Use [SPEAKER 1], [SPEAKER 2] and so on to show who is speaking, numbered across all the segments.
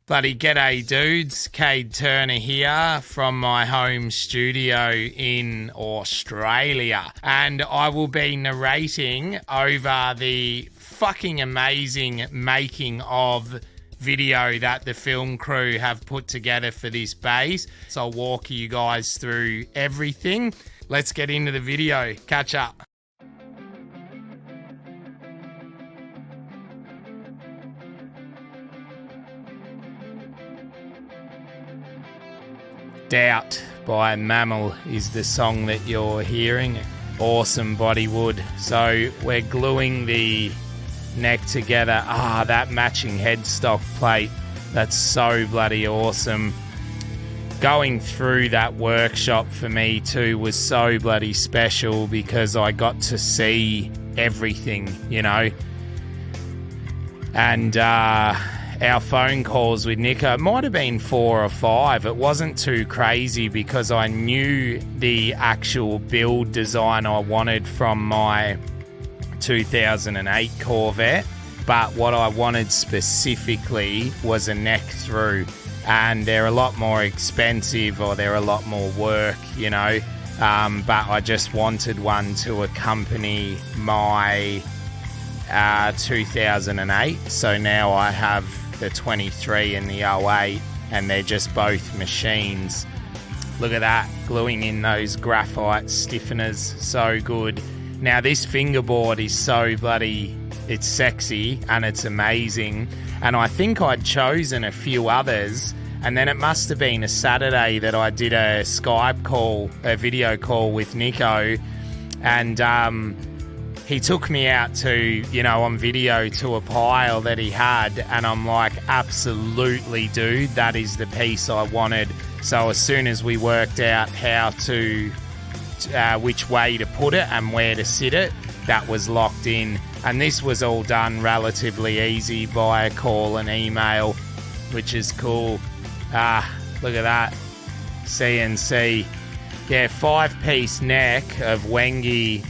[SPEAKER 1] Bloody g'day dudes, Kade Turner here from my home studio in Australia, and I will be narrating over the fucking amazing making of video that the film crew have put together for this base. So I'll walk you guys through everything. Let's get into the video, catch up. Doubt by Mammal is the song that you're hearing. Awesome body wood. So we're gluing the neck together. That matching headstock plate, that's so bloody awesome. Going through that workshop for me too was so bloody special because I got to see everything, you know. And our phone calls with Nico, it might have been 4 or 5. It wasn't too crazy because I knew the actual build design I wanted from my 2008 Corvette, but what I wanted specifically was a neck through, and they're a lot more expensive or they're a lot more work, you know, but I just wanted one to accompany my 2008. So now I have the 23 and the 08, and they're just both machines. Look at that, gluing in those graphite stiffeners, so good. Now this fingerboard is so bloody, it's sexy and it's amazing, and I think I'd chosen a few others, and then it must have been a Saturday that I did a Skype call, a video call with Nico, and he took me out to, you know, on video to a pile that he had, and I'm like, absolutely, dude, that is the piece I wanted. So as soon as we worked out how to, which way to put it and where to sit it, that was locked in. And this was all done relatively easy via call and email, which is cool. Look at that, CNC. Yeah, 5-piece neck of Wengi,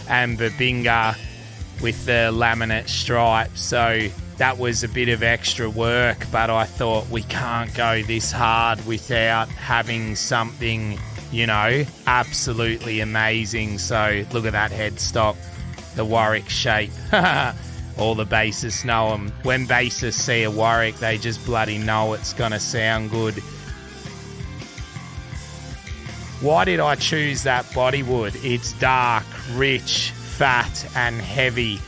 [SPEAKER 1] and Babinga with the laminate stripes. So that was a bit of extra work, but I thought we can't go this hard without having something, you know, absolutely amazing. So look at that headstock, the Warwick shape. All the bassists know them. When bassists see a Warwick, they just bloody know it's gonna sound good. Why did I choose that bodywood? It's dark, rich, fat and heavy.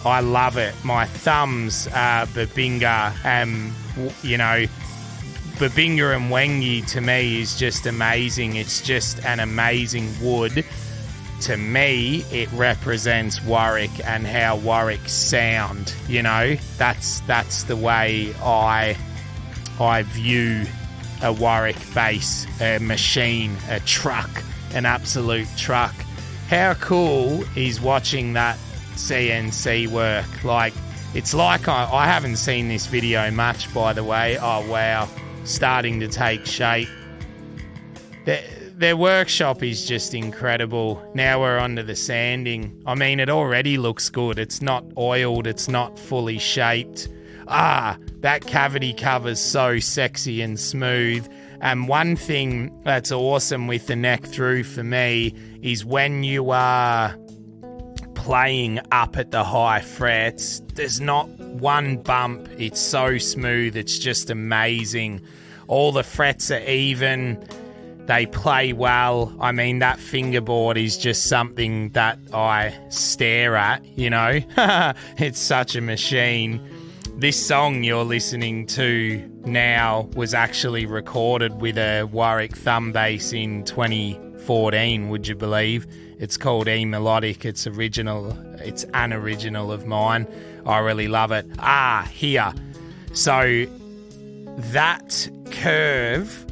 [SPEAKER 1] I love it. My thumbs are Babinga, you know, Babinga and Wengi to me is just amazing. It's just an amazing wood. To me, it represents Warwick and how Warwick sound, you know. That's the way I view a Warwick bass, a machine, a truck, an absolute truck. How cool is watching that CNC work? Like, it's like I haven't seen this video much, by the way. Oh wow, starting to take shape. Their workshop is just incredible. Now we're onto the sanding. I mean, it already looks good. It's not oiled, it's not fully shaped. That cavity cover's so sexy and smooth. And one thing that's awesome with the neck through for me is when you are playing up at the high frets, there's not one bump. It's so smooth. It's just amazing. All the frets are even. They play well. I mean, that fingerboard is just something that I stare at, you know. It's such a machine. This song you're listening to now was actually recorded with a Warwick thumb bass in 2014, would you believe? It's called E Melodic. It's an original of mine. I really love it. Here. So that curve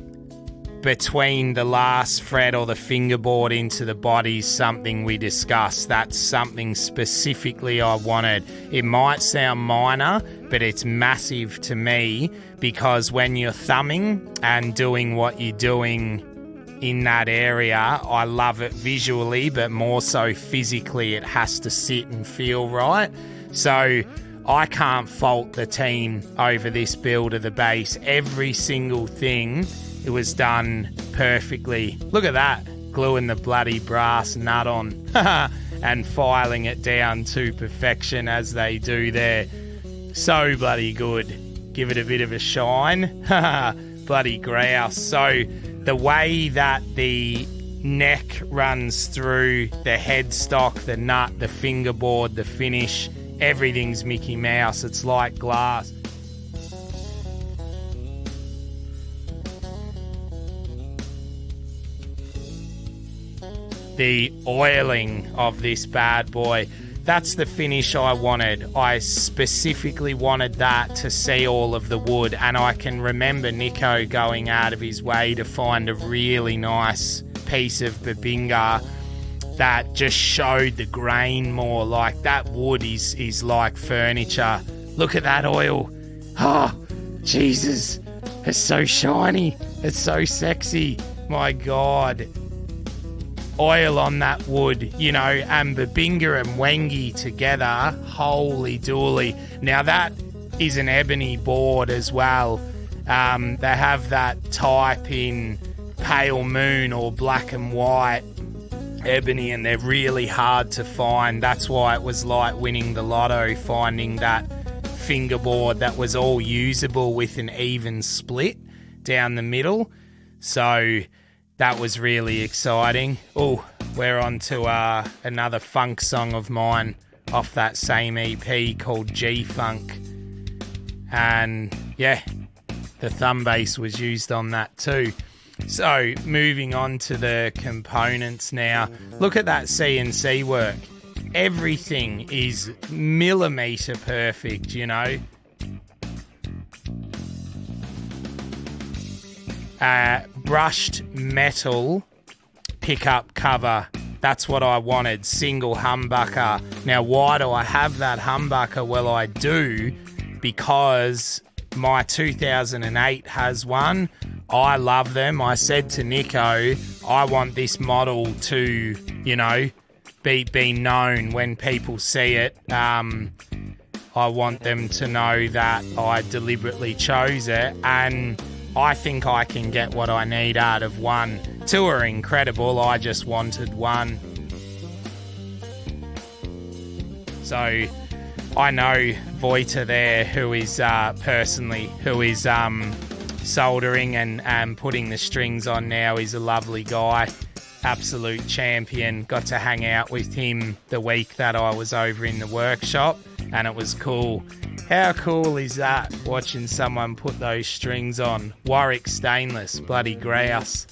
[SPEAKER 1] between the last fret or the fingerboard into the body is something we discussed. That's something specifically I wanted. It might sound minor, but it's massive to me because when you're thumbing and doing what you're doing in that area, I love it visually, but more so physically. It has to sit and feel right. So I can't fault the team over this build of the bass. Every single thing, it was done perfectly. Look at that, gluing the bloody brass nut on and filing it down to perfection as they do there. So bloody good. Give it a bit of a shine. Bloody grouse. So the way that the neck runs through the headstock, the nut, the fingerboard, the finish, everything's Mickey Mouse. It's like glass. The oiling of this bad boy, that's the finish I wanted. I specifically wanted that to see all of the wood, and I can remember Nico going out of his way to find a really nice piece of Babinga that just showed the grain more. Like, that wood is like furniture. Look at that oil. Oh, Jesus. It's so shiny. It's so sexy. My God. Oil on that wood, you know, and Babinga and Wengi together. Holy dooly. Now, that is an ebony board as well. They have that type in pale moon or black and white ebony, and they're really hard to find. That's why it was like winning the lotto, finding that fingerboard that was all usable with an even split down the middle. So that was really exciting. Oh, we're on to another funk song of mine off that same EP called G-Funk. And yeah, the thumb bass was used on that too. So moving on to the components now. Look at that CNC work. Everything is millimeter perfect, you know. Brushed metal pickup cover. That's what I wanted. Single humbucker. Now, why do I have that humbucker? Well, I do because my 2008 has one. I love them. I said to Nico, I want this model to, you know, be known when people see it. I want them to know that I deliberately chose it, and I think I can get what I need out of one. Two are incredible. I just wanted one. So I know Voita there, who is soldering and putting the strings on now. He's a lovely guy, absolute champion. Got to hang out with him the week that I was over in the workshop, and it was cool. How cool is that, watching someone put those strings on? Warwick stainless, bloody grouse.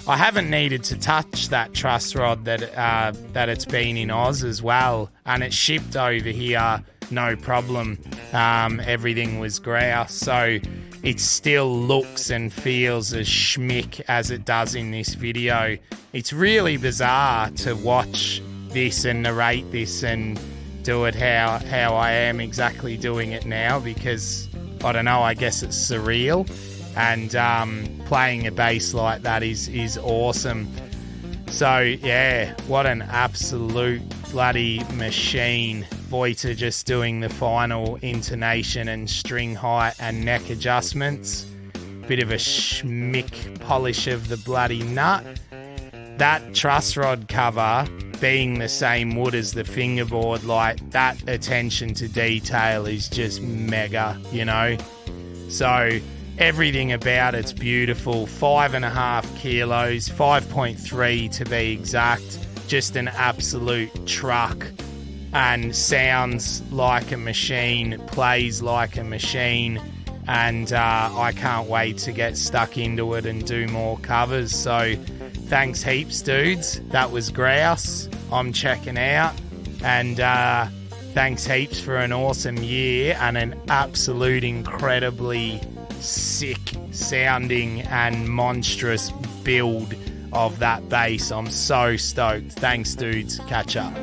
[SPEAKER 1] I haven't needed to touch that truss rod that it's been in Oz as well, and it's shipped over here, no problem. Everything was grouse, so it still looks and feels as schmick as it does in this video. It's really bizarre to watch this and narrate this and do it how I am exactly doing it now, because I don't know, I guess it's surreal, and playing a bass like that is awesome. So yeah, what an absolute bloody machine. Voita just doing the final intonation and string height and neck adjustments. Bit of a schmick polish of the bloody nut. That truss rod cover being the same wood as the fingerboard, like, that attention to detail is just mega, you know. So everything about it's beautiful. 5.5 kilos, 5.3 to be exact. Just an absolute truck, and sounds like a machine, plays like a machine, and I can't wait to get stuck into it and do more covers. So thanks heaps, dudes. That was grouse. I'm checking out, and thanks heaps for an awesome year and an absolute incredibly sick sounding and monstrous build of that bass. I'm so stoked. Thanks, dudes. Catch up.